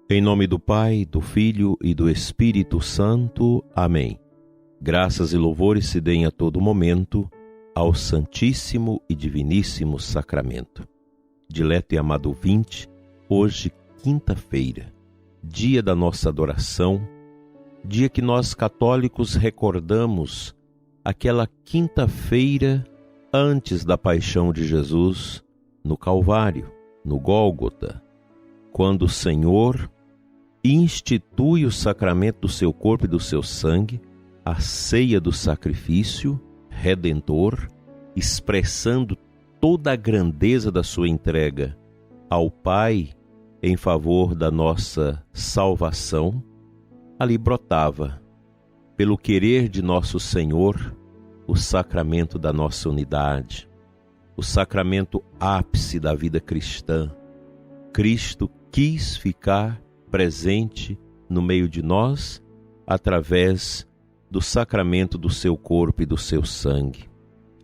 Em nome do Pai, do Filho e do Espírito Santo. Amém. Graças e louvores se deem a todo momento ao Santíssimo e Diviníssimo Sacramento. Dileto e amado ouvinte, hoje, quinta-feira, dia da nossa adoração, dia que nós católicos recordamos aquela quinta-feira antes da paixão de Jesus no Calvário, no Gólgota, quando o Senhor institui o sacramento do seu corpo e do seu sangue, a ceia do sacrifício redentor, expressando toda a grandeza da sua entrega ao Pai em favor da nossa salvação. Ali brotava, pelo querer de nosso Senhor, o sacramento da nossa unidade, o sacramento ápice da vida cristã. Cristo quis ficar presente no meio de nós através do sacramento do seu corpo e do seu sangue.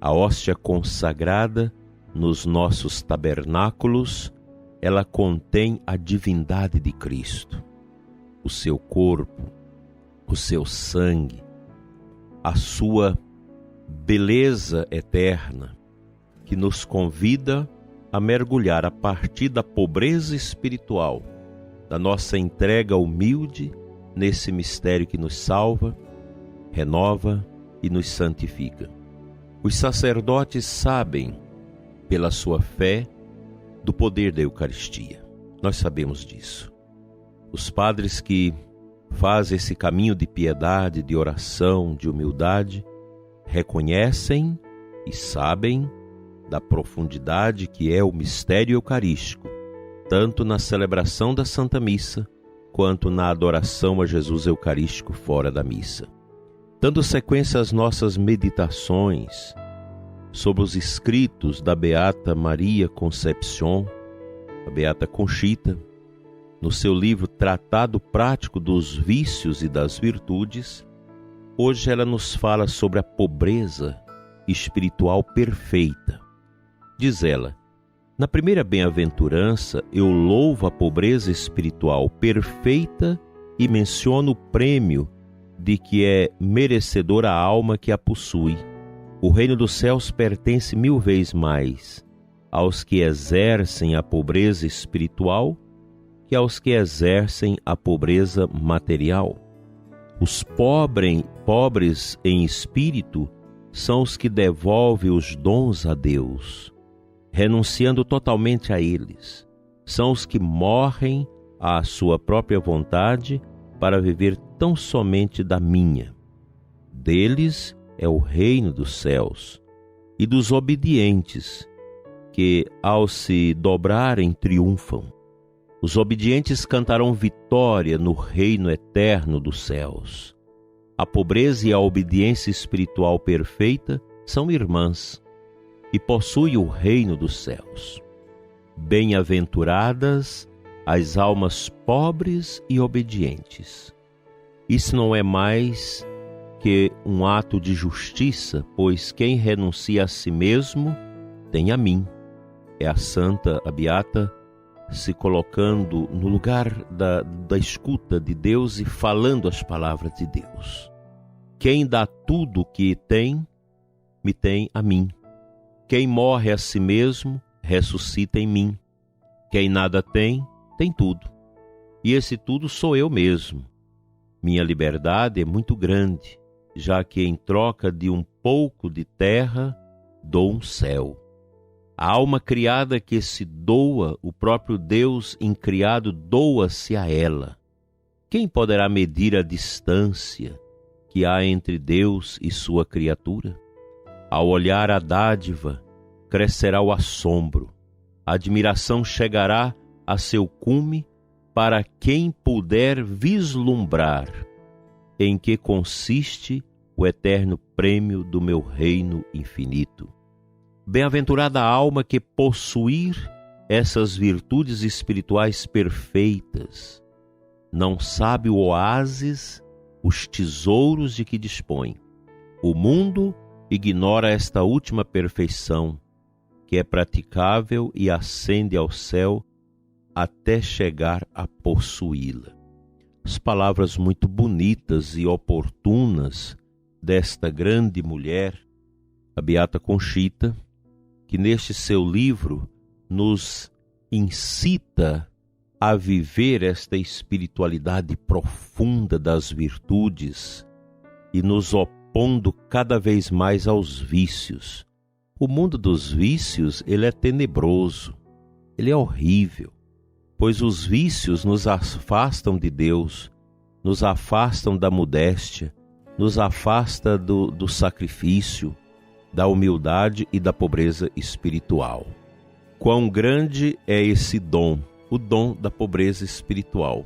A hóstia consagrada nos nossos tabernáculos, ela contém a divindade de Cristo, o seu corpo, o seu sangue, a sua beleza eterna, que nos convida a mergulhar a partir da pobreza espiritual, da nossa entrega humilde nesse mistério que nos salva, renova e nos santifica. Os sacerdotes sabem, pela sua fé, do poder da Eucaristia. Nós sabemos disso. Os padres que fazem esse caminho de piedade, de oração, de humildade, reconhecem e sabem da profundidade que é o mistério eucarístico, tanto na celebração da Santa Missa, quanto na adoração a Jesus Eucarístico fora da missa. Dando sequência às nossas meditações sobre os escritos da Beata Maria Concepción, a Beata Conchita, no seu livro Tratado Prático dos Vícios e das Virtudes, hoje ela nos fala sobre a pobreza espiritual perfeita. Diz ela: na primeira bem-aventurança, eu louvo a pobreza espiritual perfeita e menciono o prêmio de que é merecedora a alma que a possui. O reino dos céus pertence 1000 vezes mais aos que exercem a pobreza espiritual que aos que exercem a pobreza material. Os pobres em espírito são os que devolvem os dons a Deus, renunciando totalmente a eles. São os que morrem à sua própria vontade para viver tão somente da minha. Deles é o reino dos céus, e dos obedientes, que ao se dobrarem triunfam. Os obedientes cantarão vitória no reino eterno dos céus. A pobreza e a obediência espiritual perfeita são irmãs e possuem o reino dos céus. Bem-aventuradas as almas pobres e obedientes. Isso não é mais que um ato de justiça, pois quem renuncia a si mesmo tem a mim. É a santa, a beata, se colocando no lugar da escuta de Deus e falando as palavras de Deus. Quem dá tudo o que tem, me tem a mim. Quem morre a si mesmo, ressuscita em mim. Quem nada tem, tem tudo. E esse tudo sou eu mesmo. Minha liberdade é muito grande, já que em troca de um pouco de terra, dou um céu. A alma criada que se doa, o próprio Deus incriado doa-se a ela. Quem poderá medir a distância que há entre Deus e sua criatura? Ao olhar a dádiva, crescerá o assombro. A admiração chegará a seu cume para quem puder vislumbrar em que consiste o eterno prêmio do meu reino infinito. Bem-aventurada a alma que possuir essas virtudes espirituais perfeitas, não sabe o oásis, os tesouros de que dispõe. O mundo ignora esta última perfeição, que é praticável e ascende ao céu até chegar a possuí-la. As palavras muito bonitas e oportunas desta grande mulher, a Beata Conchita, que neste seu livro nos incita a viver esta espiritualidade profunda das virtudes e nos opondo cada vez mais aos vícios. O mundo dos vícios, ele é tenebroso, ele é horrível, pois os vícios nos afastam de Deus, nos afastam da modéstia, nos afasta do sacrifício, da humildade e da pobreza espiritual. Quão grande é esse dom, o dom da pobreza espiritual.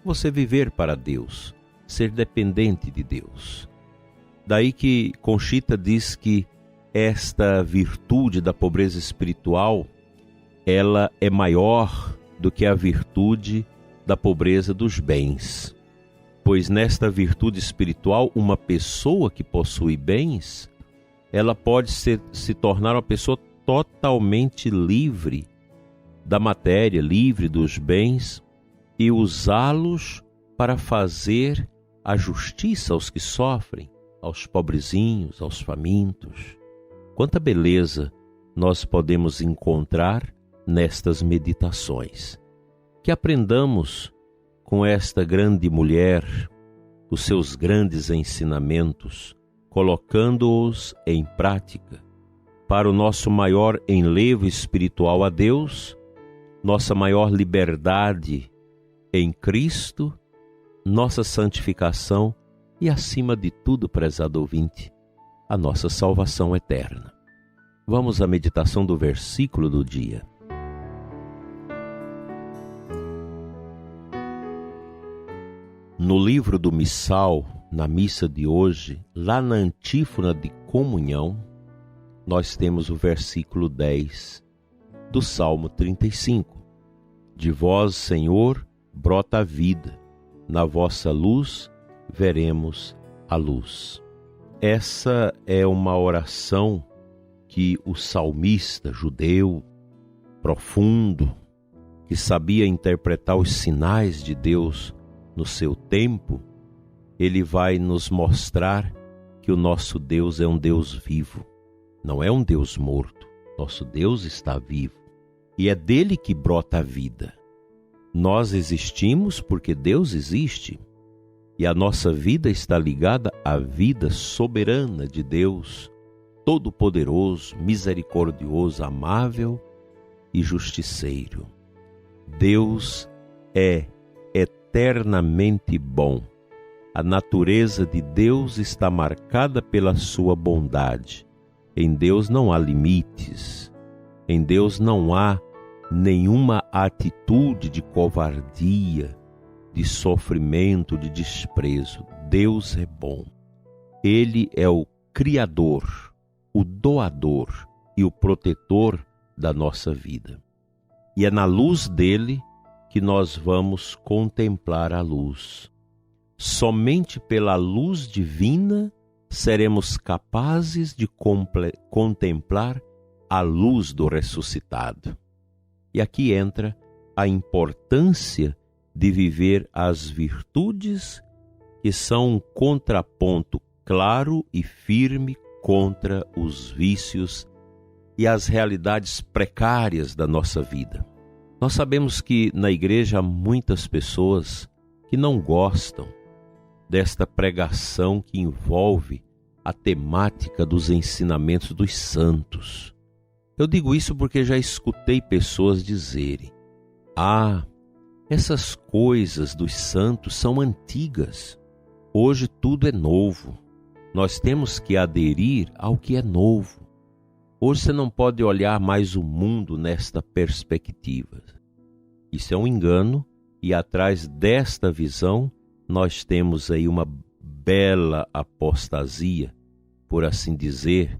Você viver para Deus, ser dependente de Deus. Daí que Conchita diz que esta virtude da pobreza espiritual, ela é maior do que a virtude da pobreza dos bens. Pois nesta virtude espiritual, uma pessoa que possui bens, ela pode se tornar uma pessoa totalmente livre da matéria, livre dos bens, e usá-los para fazer a justiça aos que sofrem, aos pobrezinhos, aos famintos. Quanta beleza nós podemos encontrar nestas meditações. Que aprendamos com esta grande mulher os seus grandes ensinamentos, colocando-os em prática para o nosso maior enlevo espiritual a Deus, nossa maior liberdade em Cristo, nossa santificação e, acima de tudo, prezado ouvinte, a nossa salvação eterna. Vamos à meditação do versículo do dia. No livro do Missal, na missa de hoje, lá na antífona de comunhão, nós temos o versículo 10 do Salmo 35. De vós, Senhor, brota a vida, na vossa luz veremos a luz. Essa é uma oração que o salmista judeu, profundo, que sabia interpretar os sinais de Deus no seu tempo, ele vai nos mostrar que o nosso Deus é um Deus vivo, não é um Deus morto. Nosso Deus está vivo e é dele que brota a vida. Nós existimos porque Deus existe e a nossa vida está ligada à vida soberana de Deus, todo-poderoso, misericordioso, amável e justiceiro. Deus é eternamente bom. A natureza de Deus está marcada pela sua bondade. Em Deus não há limites. Em Deus não há nenhuma atitude de covardia, de sofrimento, de desprezo. Deus é bom. Ele é o Criador, o doador e o protetor da nossa vida. E é na luz dele que nós vamos contemplar a luz. Somente pela luz divina seremos capazes de contemplar a luz do ressuscitado. E aqui entra a importância de viver as virtudes que são um contraponto claro e firme contra os vícios e as realidades precárias da nossa vida. Nós sabemos que na igreja há muitas pessoas que não gostam desta pregação que envolve a temática dos ensinamentos dos santos. Eu digo isso porque já escutei pessoas dizerem: essas coisas dos santos são antigas, hoje tudo é novo, nós temos que aderir ao que é novo. Hoje você não pode olhar mais o mundo nesta perspectiva. Isso é um engano e atrás desta visão nós temos aí uma bela apostasia, por assim dizer,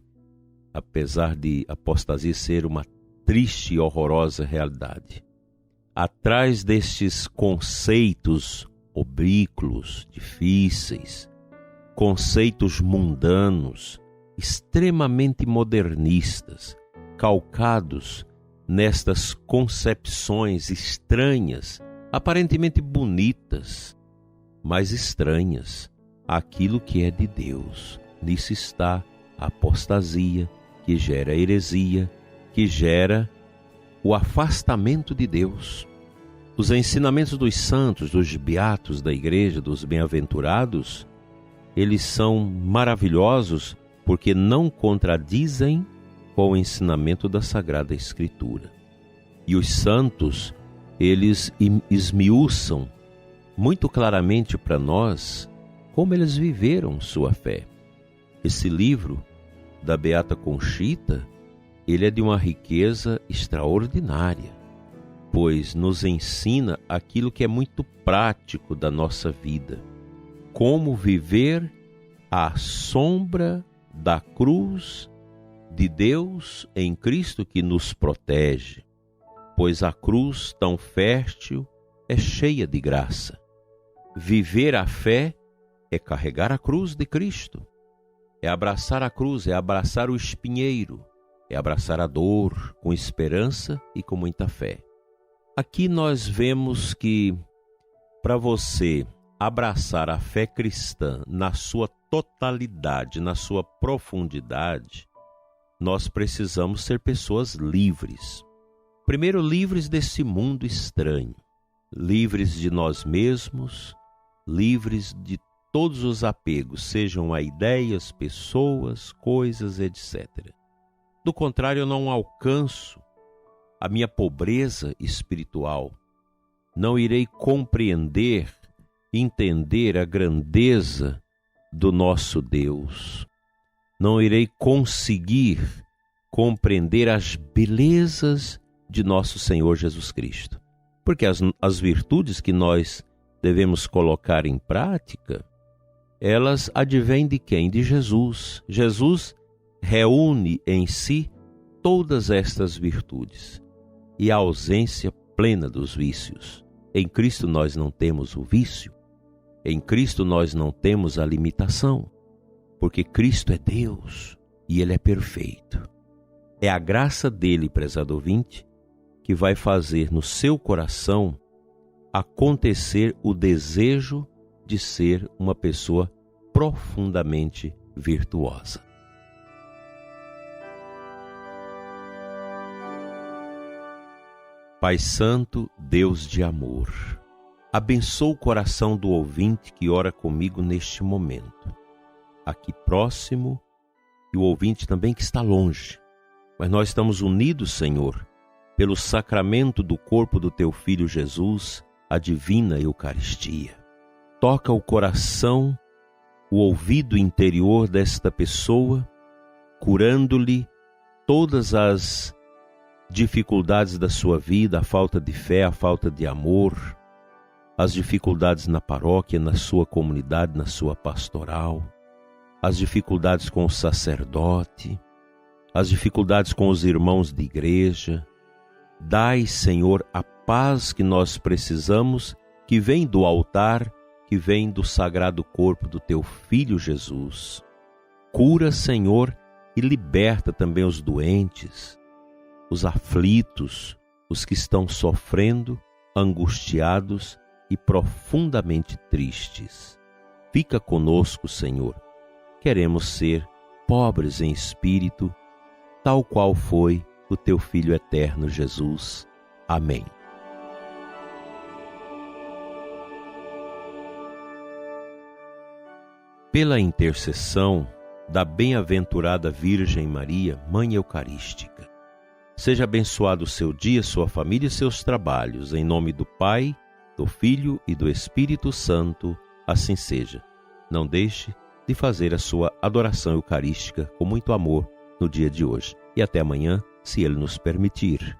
apesar de apostasia ser uma triste e horrorosa realidade. Atrás destes conceitos oblíquos, difíceis, conceitos mundanos, extremamente modernistas, calcados nestas concepções estranhas, aparentemente bonitas, mas estranhas àquilo que é de Deus. Nisso está a apostasia, que gera heresia, que gera o afastamento de Deus. Os ensinamentos dos santos, dos beatos da igreja, dos bem-aventurados, eles são maravilhosos porque não contradizem com o ensinamento da Sagrada Escritura. E os santos, eles esmiuçam muito claramente para nós como eles viveram sua fé. Esse livro da Beata Conchita, ele é de uma riqueza extraordinária, pois nos ensina aquilo que é muito prático da nossa vida. Como viver à sombra da cruz de Deus em Cristo que nos protege, pois a cruz tão fértil é cheia de graça. Viver a fé é carregar a cruz de Cristo, é abraçar a cruz, é abraçar o espinheiro, é abraçar a dor com esperança e com muita fé. Aqui nós vemos que para você abraçar a fé cristã na sua totalidade, na sua profundidade, nós precisamos ser pessoas livres. Primeiro, livres desse mundo estranho, livres de nós mesmos, livres de todos os apegos, sejam a ideias, pessoas, coisas, etc. Do contrário, eu não alcanço a minha pobreza espiritual, não irei compreender, entender a grandeza do nosso Deus, não irei conseguir compreender as belezas de nosso Senhor Jesus Cristo. Porque as virtudes que nós devemos colocar em prática, elas advêm de quem? De Jesus. Jesus reúne em si todas estas virtudes e a ausência plena dos vícios. Em Cristo nós não temos o vício, em Cristo nós não temos a limitação, porque Cristo é Deus e Ele é perfeito. É a graça dele, prezado ouvinte, que vai fazer no seu coração acontecer o desejo de ser uma pessoa profundamente virtuosa. Pai Santo, Deus de amor, abençoa o coração do ouvinte que ora comigo neste momento, aqui próximo, e o ouvinte também que está longe. Mas nós estamos unidos, Senhor, pelo sacramento do corpo do Teu Filho Jesus, a divina Eucaristia. Toca o coração, o ouvido interior desta pessoa, curando-lhe todas as dificuldades da sua vida, a falta de fé, a falta de amor, as dificuldades na paróquia, na sua comunidade, na sua pastoral, as dificuldades com o sacerdote, as dificuldades com os irmãos de igreja. Dai, Senhor, a paz que nós precisamos, que vem do altar, que vem do sagrado corpo do Teu Filho Jesus. Cura, Senhor, e liberta também os doentes, os aflitos, os que estão sofrendo, angustiados e profundamente tristes. Fica conosco, Senhor. Queremos ser pobres em espírito, tal qual foi o Teu Filho eterno Jesus. Amém. Pela intercessão da bem-aventurada Virgem Maria, Mãe Eucarística, seja abençoado o seu dia, sua família e seus trabalhos, em nome do Pai, do Filho e do Espírito Santo, assim seja. Não deixe de fazer a sua adoração eucarística com muito amor no dia de hoje. E até amanhã, se Ele nos permitir.